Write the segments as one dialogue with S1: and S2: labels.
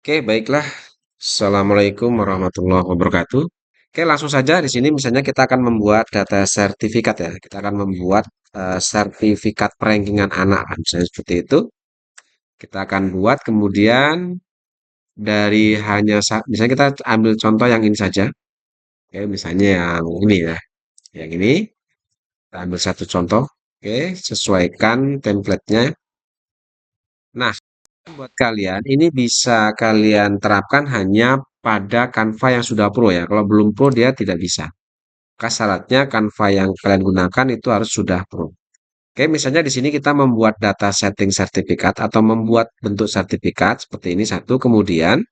S1: Oke, baiklah. Assalamualaikum warahmatullahi wabarakatuh. Oke, langsung saja di sini misalnya kita akan membuat data sertifikat ya. Kita akan membuat sertifikat perankingan anak, misalnya seperti itu. Kita akan buat kemudian dari misalnya kita ambil contoh yang ini saja. Oke, misalnya yang ini ya. Yang ini kita ambil satu contoh. Oke, sesuaikan template-nya. Nah, buat kalian, ini bisa kalian terapkan hanya pada Canva yang sudah pro ya. Kalau belum pro dia tidak bisa. Maka syaratnya Canva yang kalian gunakan itu harus sudah pro. Oke, misalnya di sini kita membuat data setting sertifikat atau membuat bentuk sertifikat seperti ini satu. Kemudian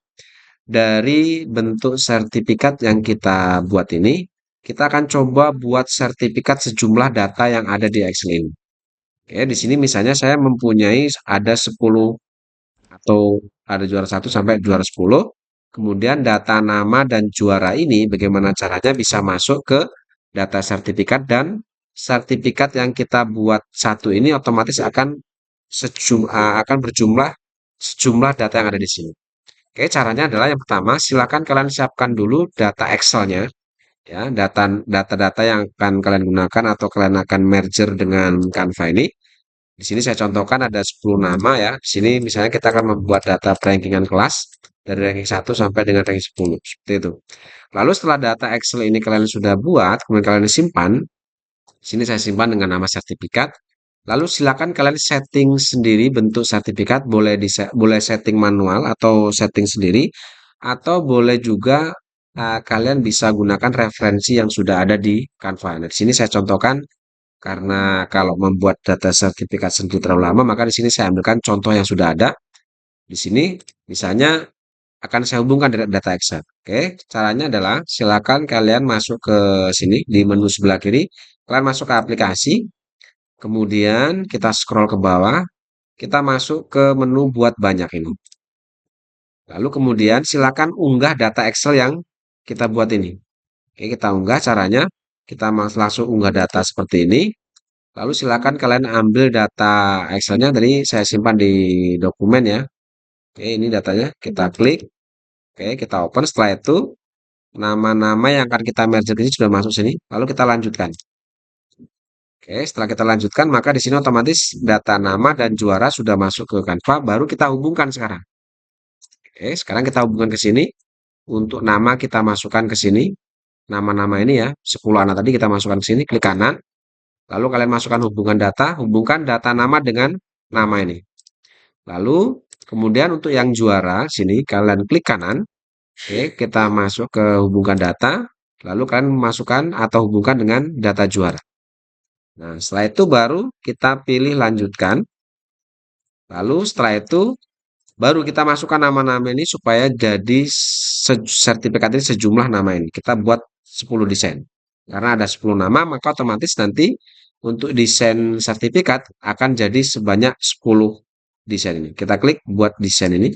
S1: dari bentuk sertifikat yang kita buat ini, kita akan coba buat sertifikat sejumlah data yang ada di Excel ini. Oke, di sini misalnya saya mempunyai ada 10 atau ada juara 1 sampai juara 10. Kemudian data nama dan juara ini bagaimana caranya bisa masuk ke data sertifikat dan sertifikat yang kita buat satu ini otomatis akan berjumlah sejumlah data yang ada di sini. Oke, caranya adalah yang pertama, silakan kalian siapkan dulu data Excel-nya ya, data-data yang akan kalian gunakan atau kalian akan merger dengan Canva ini. Di sini saya contohkan ada 10 nama ya. Di sini misalnya kita akan membuat data rankingan kelas dari ranking 1 sampai dengan ranking 10. Seperti itu. Lalu setelah data Excel ini kalian sudah buat, kemudian kalian simpan. Di sini saya simpan dengan nama sertifikat. Lalu silakan kalian setting sendiri bentuk sertifikat, boleh setting manual atau setting sendiri, atau boleh juga kalian bisa gunakan referensi yang sudah ada di Canva. Nah, di sini saya contohkan karena kalau membuat data sertifikat sendiri terlalu lama, maka di sini saya ambilkan contoh yang sudah ada. Di sini misalnya akan saya hubungkan dengan data Excel. Oke, caranya adalah silakan kalian masuk ke sini di menu sebelah kiri, kalian masuk ke aplikasi, kemudian kita scroll ke bawah, kita masuk ke menu buat banyak ini. Lalu kemudian silakan unggah data Excel yang kita buat ini. Oke, kita unggah caranya, kita langsung unggah data seperti ini. Lalu silakan kalian ambil data Excel-nya dari saya simpan di dokumen ya. Oke, ini datanya. Kita klik. Oke, kita open. Setelah itu, nama-nama yang akan kita merge ini sudah masuk sini. Lalu kita lanjutkan. Oke, setelah kita lanjutkan, maka di sini otomatis data nama dan juara sudah masuk ke Canva. Baru kita hubungkan sekarang. Oke, sekarang kita hubungkan ke sini. Untuk nama kita masukkan ke sini. Nama-nama ini ya, 10 anak tadi kita masukkan ke sini. Klik kanan. Lalu kalian masukkan hubungkan data nama dengan nama ini. Lalu kemudian untuk yang juara sini kalian klik kanan. Oke, kita masuk ke hubungkan data. Lalu kalian masukkan atau hubungkan dengan data juara. Nah, setelah itu baru kita pilih lanjutkan. Lalu setelah itu baru kita masukkan nama-nama ini supaya jadi sertifikat ini sejumlah nama ini. Kita buat 10 desain. Karena ada 10 nama, maka otomatis nanti untuk desain sertifikat akan jadi sebanyak 10 desain ini. Kita klik buat desain ini.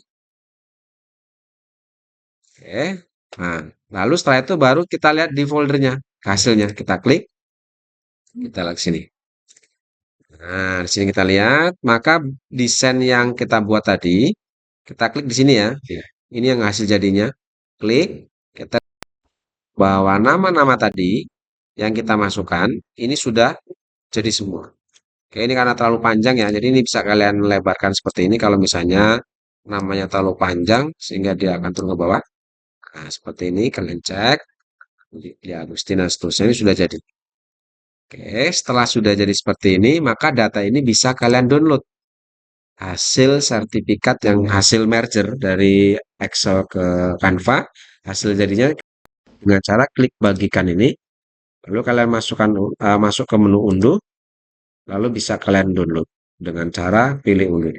S1: Oke. Nah, lalu setelah itu baru kita lihat di foldernya. Hasilnya kita klik, kita lihat sini. Nah, di sini kita lihat, maka desain yang kita buat tadi, kita klik di sini ya. Ini yang hasil jadinya. Klik, kita bahwa nama-nama tadi yang kita masukkan, ini sudah jadi semua. Oke, ini karena terlalu panjang ya, jadi ini bisa kalian lebarkan seperti ini kalau misalnya namanya terlalu panjang sehingga dia akan turun ke bawah. Nah, seperti ini kalian cek. Ya, Agustina seterusnya ini sudah jadi. Oke, setelah sudah jadi seperti ini, maka data ini bisa kalian download. Hasil sertifikat yang hasil merger dari Excel ke Canva, hasil jadinya dengan cara klik bagikan ini, lalu kalian masuk ke menu unduh, lalu bisa kalian download dengan cara pilih unduh.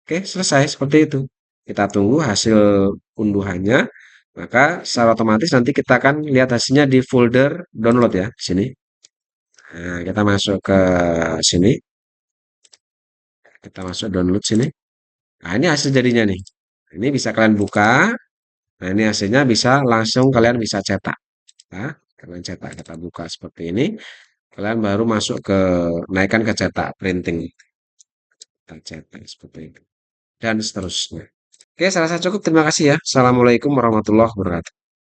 S1: Oke, selesai seperti itu. Kita tunggu hasil unduhannya, maka secara otomatis nanti kita akan lihat hasilnya di folder download ya, di sini. Nah, kita masuk ke sini, kita masuk download sini. Nah, ini hasil jadinya nih. Ini bisa kalian buka. Nah, ini hasilnya bisa langsung kalian bisa cetak. Nah, kalian cetak, kita buka seperti ini. Kalian baru masuk ke naikkan ke cetak printing. Kita cetak seperti itu. Dan seterusnya. Oke, saya rasa cukup. Terima kasih ya. Assalamualaikum warahmatullahi wabarakatuh.